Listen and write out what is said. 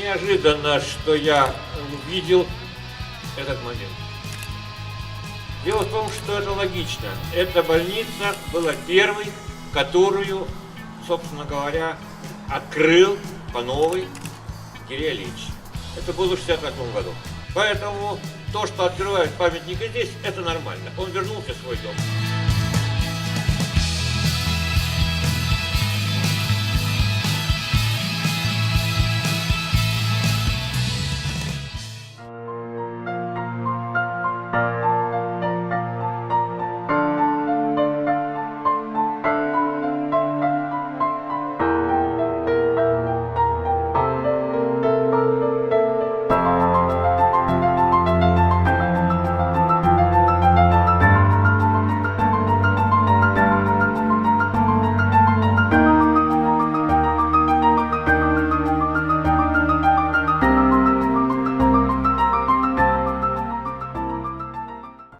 неожиданно, что я увидел этот момент. Дело в том, что это логично. Эта больница была первой, которую, собственно говоря, открыл по новой Кирилл Ильич. Это было в 1968 году. Поэтому то, что открывают памятники здесь, это нормально. Он вернулся в свой дом.